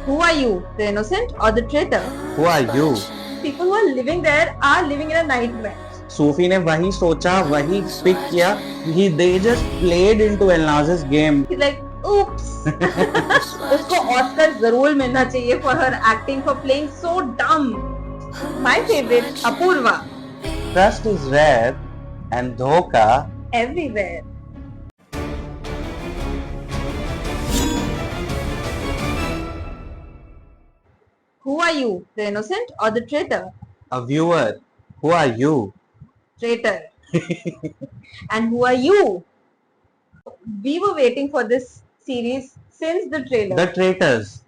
Who are you, the innocent or the traitor? Who are you? People who are living there are living in a nightmare. सूफी ने वही सोचा, वही pick किया. They just played into Elnaz's game. He's like, oops. उसको Oscar जरूर मिलना चाहिए for her acting for playing so dumb. My favorite, Apurva. Trust is rare and dhoka Everywhere. Who are you, the innocent or the traitor? a viewer. Who are you? Traitor. And who are you? We were waiting for this series since the trailer. The traitors.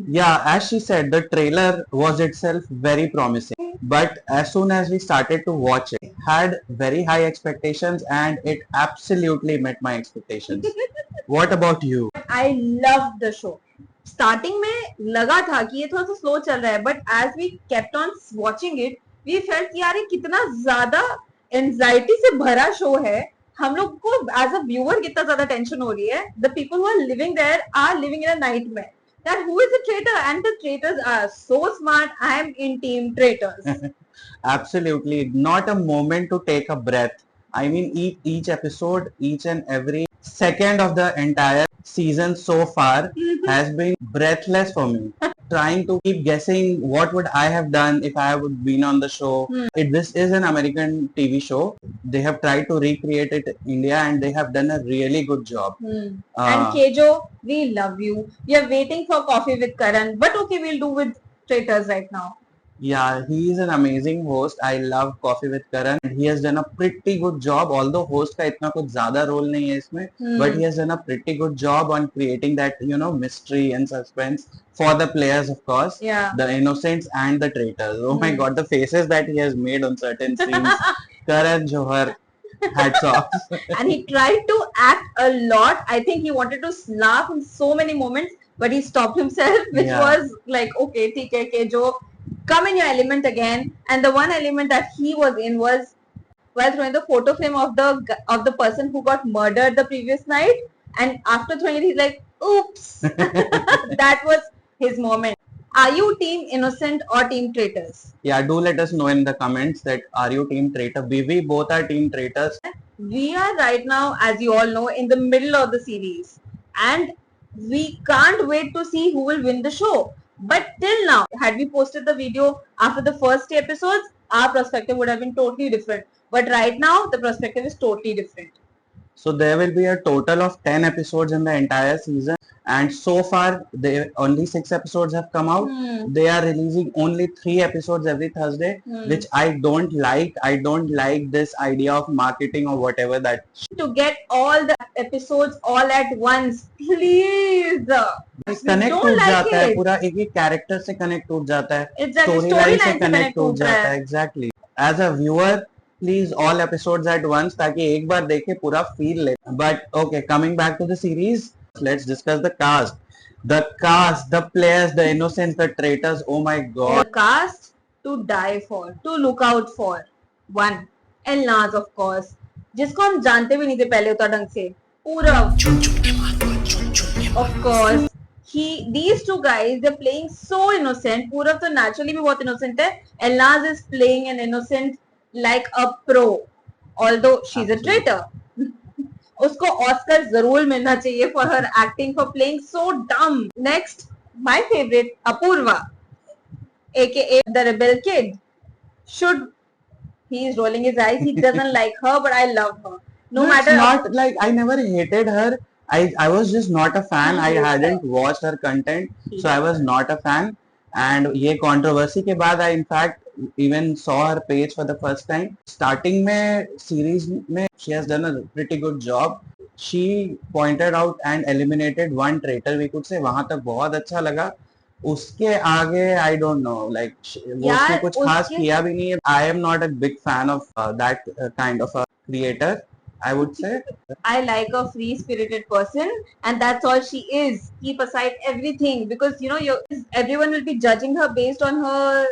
Yeah, as she said, the trailer was itself very promising. But as soon as we started to watch it, had very high expectations and it absolutely met my expectations. What about you? I loved the show. Starting में लगा था कि ये थोड़ा सा slow चल रहा है, but as we kept on watching it, we felt कि यार ये कितना ज्यादा एंजाइटी से भरा शो है. हम लोग को एज अ व्यूअर कितना ज्यादा टेंशन हो रही है. The people who are living there are living in a nightmare. That who is the traitor? And the traitors are so smart. I am in team traitors. Absolutely, not a moment to take a breath. I mean, each episode, each and every second of the entire season so far has been breathless for me. Trying to keep guessing what would I have done if I would been on the show. This is an American TV show. They have tried to recreate it in India and they have done a really good job. And Kejo, we love you. We are waiting for Coffee with Karan, but okay, we'll do with traitors right now. Yeah, he is an amazing host. I love Coffee with Karan. He has done a pretty good job. Although host का इतना कुछ ज़्यादा role नहीं है इसमें, but he has done a pretty good job on creating that mystery and suspense for the players, of course. Yeah. The innocents and the traitors. Oh my God, the faces that he has made on certain scenes. Karan Johar, hats off. And he tried to act a lot. I think he wanted to laugh in so many moments, but he stopped himself, which was like, okay, ठीक है, Kejo, come in your element again. And the one element that he was in was while throwing the photo frame of the person who got murdered the previous night, and after throwing it he's like, oops. That was his moment. Are you team innocent or team traitors? Yeah, do let us know in the comments that are you team traitor. We both are team traitors. We are right now, as you all know, in the middle of the series, and we can't wait to see who will win the show. But till now, had we posted the video after the first 3 episodes, our perspective would have been totally different. But right now, the perspective is totally different. So there will be a total of 10 episodes in the entire season. And so far, only 6 episodes have come out. They are releasing only 3 episodes every Thursday, which I don't like. I don't like this idea of marketing or whatever that. To get all the episodes all at once, please. Connect टूट जाता है पूरा. एक एक character से connect टूट जाता है, स्टोरी लाइन से कनेक्ट टूट जाता है. Exactly. As a viewer, please all episodes at once, ताकि एक बार देखे पूरा फील ले. But okay, coming back to the series, let's discuss the cast. The players, the innocents, the traitors. Oh my God. The cast to die for, to look out for. One, Elnaz, of course, जिसको हम जानते भी नहीं थे पहले उतना ढंग से. Purav, of course. These two guys, they're playing so innocent. Purav तो naturally भी बहुत innocent है. Elnaz is playing an innocent like a pro, although she's a traitor. उसको ऑस्कर जरूर मिलना चाहिए for her acting for playing so dumb. Next, my favorite, Apurva, aka the rebel kid. He is rolling his eyes. He doesn't like her, but I love her. No matter. It's not like I never hated her. I was just not a fan. I hadn't watched her content, so I was not a fan. And ये controversy के बाद I in fact even saw her page for the first time. Starting में series में she has done a pretty good job. She pointed out and eliminated one traitor, we could say. वहाँ तक बहुत अच्छा लगा. उसके आगे I don't know, like वो उसने कुछ खास किया भी नहीं है. I am not a big fan of that kind of a creator, I would say. I like a free-spirited person, and that's all she is. Keep aside everything, because everyone will be judging her based on her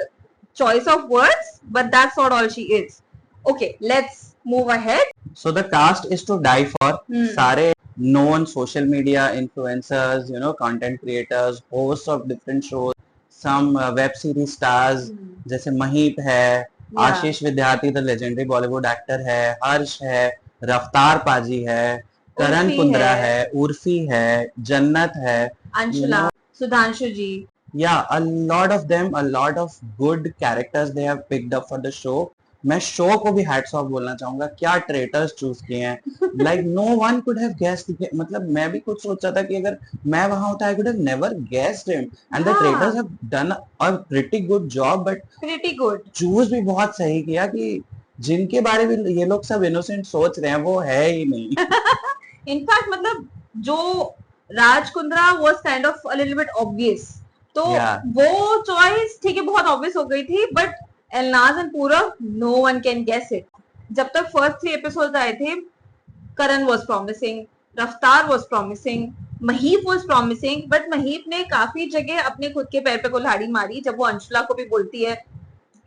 choice of words, but that's not all she is. Okay, let's move ahead. So the cast is to die for. सारे known social media influencers, you know, content creators, hosts of different shows, some web series stars जैसे महीप है, Yeah. आशीष विद्यार्थी the legendary Bollywood actor है, हर्ष है, रफ्तार पाजी है, करण उर्फी कुंद्रा है। है, उर्फी है, जन्नत है, अंशुला, सुधांशु जी। yeah, a lot of them, a lot of good characters they have picked up for the show. मैं शो को भी हैट्स ऑफ बोलना चाहूंगा, क्या ट्रेटर्स चूज किए हैं, like no one could have guessed, मतलब मैं भी कुछ सोचा था कि अगर मैं वहां होता I could have never guessed him, and the traitors have done a pretty good job, but pretty good choose भी बहुत सही किया कि जिनके बारे में ये लोग सब इनोसेंट सोच रहे हैं वो है ही नहीं। इनफैक्ट मतलब जो Raj Kundra was kind of a little bit obvious, तो वो चॉइस ठीक है बहुत ऑब्वियस हो गई थी, but Elnaaz and Purav no one can guess it. जब तक फर्स्ट 3 एपिसोड्स आए थे, Karan was promising, Raftaar was promising, Maheep was promising, but Maheep ने काफी जगह अपने खुद के पैर पे कुल्हाड़ी मारी जब वो अंशुला को भी बोलती है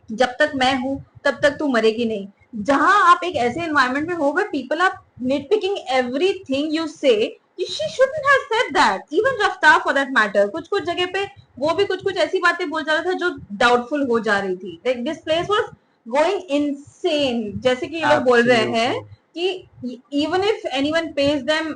जब तक मैं हूं तब तक तू मरेगी नहीं। जहां आप एक ऐसे एनवायरनमेंट में हो where people are nitpicking everything you say, she shouldn't have said that. Even रफ्तार for that matter, कुछ कुछ जगह पे वो भी कुछ कुछ ऐसी बातें बोल जा रहा था जो डाउटफुल हो जा रही थी। Like this place was going insane. जैसे कि ये लोग बोल रहे हैं कि even if anyone pays them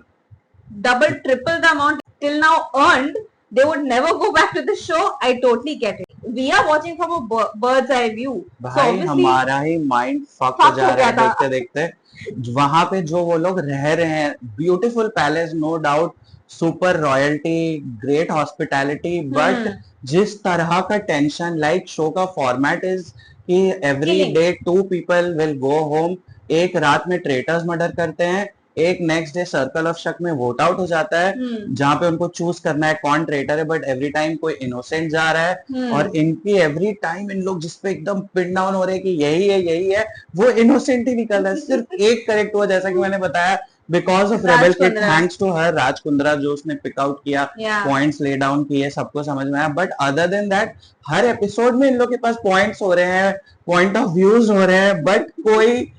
double triple the amount till now earned, they would never go back to the show. I totally get it. We are watching from a bird's eye view. भाई so हमारा ही mind fuck हो जा रहा है देखते देखते। वहां पे जो वो लोग रह रहे हैं, beautiful palace no doubt, super royalty, great hospitality, but जिस तरह का टेंशन, लाइक शो का फॉर्मेट इज कि every day 2 people will go home, एक रात में ट्रेटर्स मर्डर करते हैं, एक नेक्स्ट डे सर्कल ऑफ शक में वोट आउट हो जाता है, जहां पे उनको चूज करना है कौन ट्रेटर है, बट एवरी टाइम कोई इनोसेंट जा रहा है, और इनकी एवरी टाइम इन लोग जिसपे एकदम पिन डाउन हो रहे हैं कि यही है, वो इनोसेंट ही निकल रहा है। सिर्फ एक करेक्ट हुआ जैसा कि मैंने बताया, because of rebel kid, thanks to her, Raj Kundra जो उसने पिक आउट किया, पॉइंट्स ले डाउन किए, सबको समझ में आया, but other than that her episode में इन लोग के पास पॉइंट्स हो रहे हैं, पॉइंट ऑफ व्यूज हो रहे हैं, बट कोई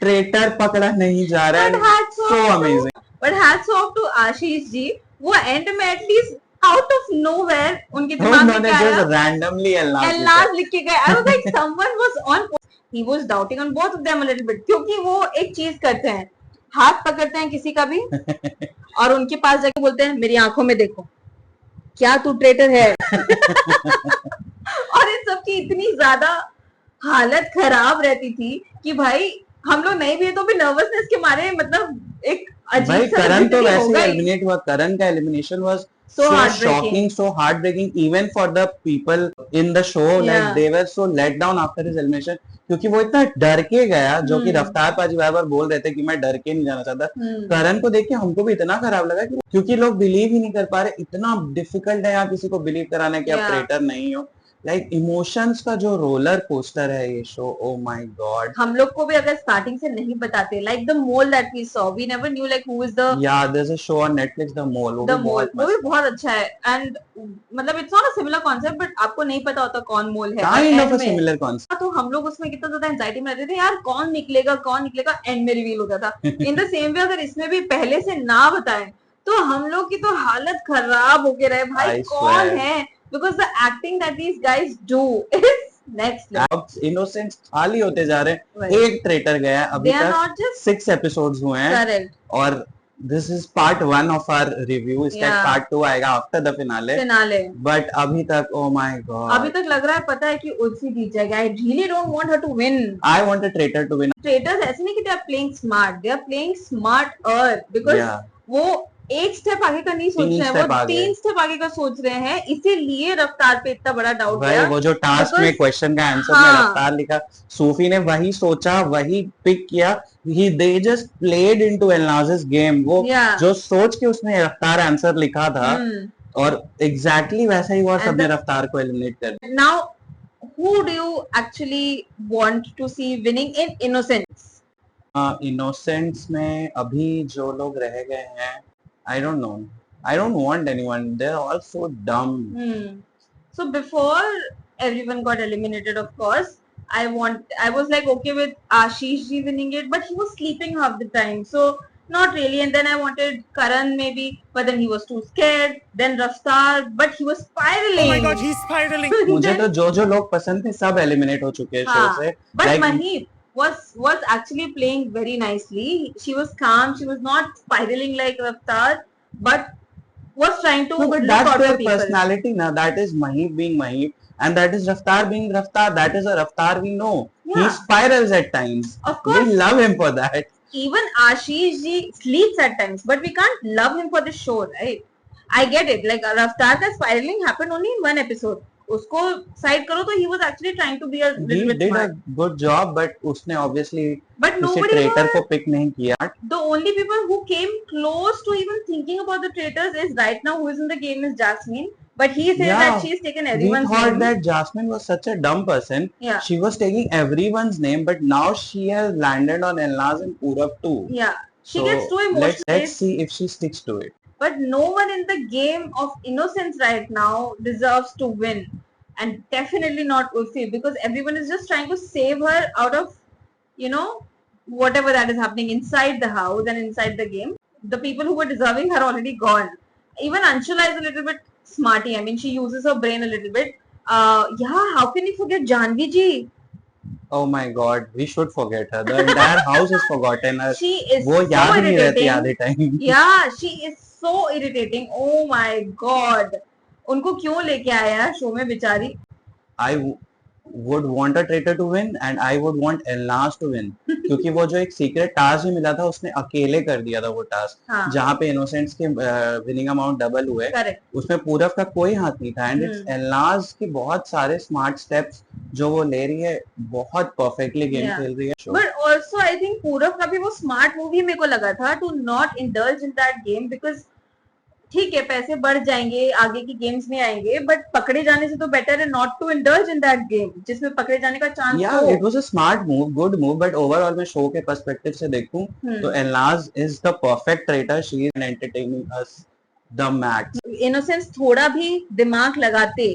ट्रेटर पकड़ा नहीं जा रहा है। So amazing. But hats off to Ashish ji, वो एंड में एटलीस्ट आउट ऑफ नोवेयर उनके दिमाग में क्या आया, रैंडमली एलनाज लिख के गए। I was like someone was on, he was doubting on both of them a little bit, क्योंकि वो एक चीज करते हैं, हाथ पकड़ते हैं किसी का भी और उनके पास जाके बोलते हैं मेरी आंखों में देखो, क्या तू ट्रेटर है? और इन सब की इतनी ज्यादा हालत खराब रहती थी कि भाई हम लोग नहीं भी है तो भी नर्वसनेस के मारे, मतलब एक अजीब सा करण तो वैसे एलिमिनेट हुआ, करण का elimination was so shocking, so heartbreaking even for the people in the show, like they were so let down after his elimination, क्योंकि वो इतना डर के गया, जो कि रफ्तार पाजी बार बार बोल रहे थे कि मैं डर के नहीं जाना चाहता। करण को देख के हमको भी इतना खराब लगा क्योंकि लोग बिलीव ही नहीं कर पा रहे, इतना डिफिकल्ट है यहाँ किसी को बिलीव कराना कि आप ट्रेटर नहीं हो। लाइक इमोशंस का जो रोलर कोस्टर है ये शो, ओ माय गॉड। हम लोग को भी अगर स्टार्टिंग से नहीं बताते, like the mole that we saw, we never knew like who is the, या there is a show on Netflix the mole, वो भी बहुत अच्छा है, एंड मतलब it's not a similar concept, but आपको नहीं पता होता कौन मोल है, kind of a similar concept. तो हम लोग उसमें कितना ज्यादा एंजाइटी में रहते थे यार, कौन निकलेगा, एंड में रिवील होता था। इन द सेम वे अगर इसमें भी पहले से ना बताएं तो हम लोग की तो हालत खराब होके रहे भाई, कौन है, because the acting that these guys do is next level. अब innocents खाली होते जा रहे हैं, एक ट्रेटर गया है, अभी तक 6 एपिसोड्स हुए हैं। Correct. और this is part 1 of our review, इसका part 2 आएगा after the finale. But अभी तक oh my god, अभी तक लग रहा है पता है कि उर्फी जीत जाएगा। I really don't want her to win. I want a traitor to win. Traitors ऐसे नहीं कि they are playing smart, they are playing smarter because वो एक स्टेप आगे का नहीं सोच रहे हैं, वो 3 स्टेप आगे का सोच रहे हैं, इसीलिए रफ्तार पे इतना बड़ा डाउट गया। वो जो टास्क में क्वेश्चन का आंसर में रफ्तार लिखा, सूफी ने वही सोचा, वही पिक किया, they just played into Elnaz's game, वो जो सोच के उसने रफ्तार आंसर लिखा था और एग्जैक्टली वैसा ही हुआ, सबने रफ्तार को एलिमिनेट कर दिया। Now who do you actually want to see winning in Innocents? Innocents में अभी जो लोग रह गए हैं, I don't know. I don't want anyone. They're all so dumb. So before everyone got eliminated, of course, I was like okay with Ashish ji winning it, but he was sleeping half the time. So Not really. And then I wanted Karan maybe, but then he was too scared. Then Raftar, but he was spiraling. Oh my god, he's spiraling. मुझे तो जो लोग पसंद थे सब eliminate हो चुके हैं शो हाँ, से. but Like, Mahit was actually playing very nicely. She was calm. She was not spiraling like Raftar, but was trying to no, but look that's out for their people. personality now. That is Mahit being Mahit, and that is Raftar being Raftar. That is a Raftar we know. He Yeah. spirals at times. Of course. We love him for that. Even Ashish ji sleeps at times, but we can't love him for the show, right? I get it. Like Raftar ka spiraling happened only in one episode. उसको side करो तो he was actually trying to be a He little bit did smart. a good job, but उसने obviously But किसी nobody traitor was, को pick नहीं किया. the only people who came close to even thinking about the traitors is right now who is in the game is Jasmine. But he says Yeah, that she's taken We everyone's thought name. that Jasmine was such a dumb person. Yeah. She was taking everyone's name, but now she has landed on Elnaz and Purav too. Yeah. She So, gets too emotional. Let's see if she sticks to it. But no one in the game of innocence right now deserves to win. And definitely not Urfi, because everyone is just trying to save her out of, you know, whatever that is happening inside the house and inside the game. The people who were deserving are already gone. Even Anshula is a little bit smarty. I mean, she uses her brain a little bit. Yeah, how can you forget Janvi ji? Oh my God, we should forget her. The entire house has forgotten her. She is वो so याद नहीं रहती irritating. आधे time. Yeah, she is so irritating. Oh my God. उनको क्यों लेके आया है शो में बेचारी? would want a traitor to win and I would want Elnaz to win. क्योंकि वो जो एक सीक्रेट टास्क भी मिला था उसने अकेले कर दिया था वो टास्क. हाँ. जहाँ पे इनोसेंट्स के विनिंग अमाउंट डबल हुए. Correct. उसमें पूरव का कोई हाथ नहीं था. एंड इट्स एलनाज की बहुत सारे स्मार्ट स्टेप्स जो वो ले रही है, बहुत परफेक्टली गेम Yeah. खेल रही है. But also I think पूरव का भी वो स्मार्ट मूवी मेरे को लगा था to not indulge in that game because ठीक है पैसे बढ़ जाएंगे आगे की गेम्स में आएंगे बट पकड़े जाने से तो बेटर है not to indulge in that game जिसमें पकड़े जाने का chance Yeah, it was a smart move, good move, but overall मैं शो के पर्सपेक्टिव से देखूं तो एलनाज is the perfect traitor. She is entertaining us the max. Innocence थोड़ा भी दिमाग लगाते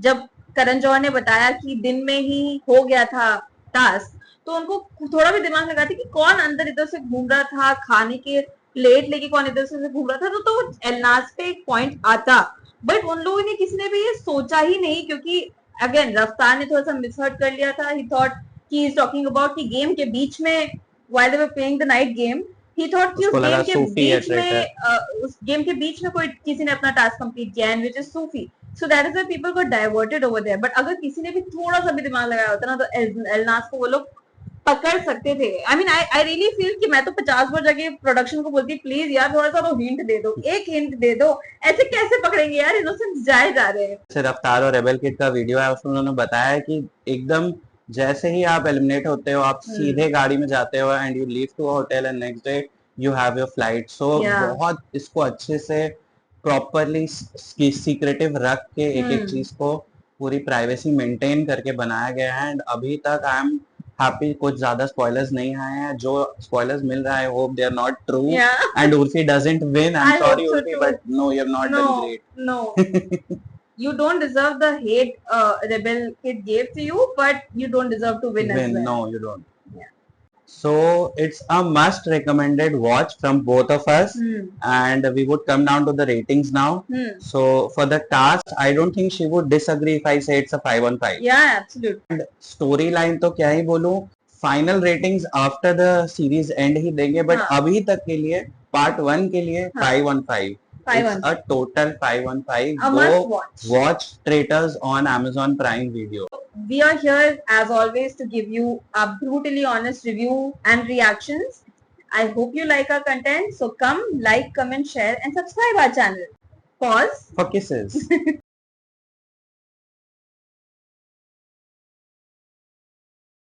जब करण जौहर ने बताया कि दिन में ही हो गया था टास्क तो उनको थोड़ा भी दिमाग लगाते कि कौन अंदर इधर से घूम रहा था खाने के प्लेट लेके कौन इधर से घूम रहा था तो एलनाज पे एक पॉइंट आता बट उन लोगों ने किसी ने भी ये सोचा ही नहीं क्योंकि अगेन रफ्तार ने थोड़ा सा मिसहर्ट कर लिया था ही थॉट कि इज टॉकिंग अबाउट कि गेम के बीच में while they were playing the night game he thought कि उस उसको लगा गेम के सूफी है बीच में उस गेम के बीच में कोई किसी ने अपना टास्क कंप्लीट किया and which is Sufi so that is why people got diverted over there but अगर किसी ने भी थोड़ा सा भी दिमाग लगाया होता ना तो एलनाज को वो लोग पकड़ सकते थे I mean I really feel कि मैं तो 50 बार जाके प्रोडक्शन को बोलती प्लीज यार थोड़ा सा तो हिंट दे दो एक हिंट दे दो ऐसे कैसे पकड़ेंगे यार इनोसेंस जाए जा रहे हैं जैसे रफ्तार और रेबल किड का वीडियो है उसमें उन्होंने बताया कि एकदम जैसे ही आप एलिमिनेट होते हो आप सीधे गाड़ी में जाते हो and you leave to a hotel and next day you have your flight so बहुत इसको अच्छे से प्रॉपरली सीक्रेटिव रख के एक एक चीज को पूरी प्राइवेसी मेंटेन करके बनाया गया है एंड अभी तक आई एम हैप्पी कुछ ज्यादा स्पॉयलर्स नहीं आए हैं जो स्पॉयलर्स मिल रहा है I hope they are not true and Urfi doesn't win I am sorry Urfi but no you have not done great no you don't deserve the hate rebel kid gave to you but you don't deserve to win as well no you don't so it's a must recommended watch from both of us and we would come down to the ratings now so for the task I don't think she would disagree if I say it's a 5 on 5 yeah absolutely and storyline तो क्या ही बोलूं final ratings after the series and he देंगे but अभी तक के लिए part 1 के लिए 5 on 5 It's a total 5 on 5 go watch Traitors on Amazon Prime Video. We are here as always to give you a brutally honest review and reactions. I hope you like our content. So come, like, comment, share and subscribe our channel. Pause. For kisses.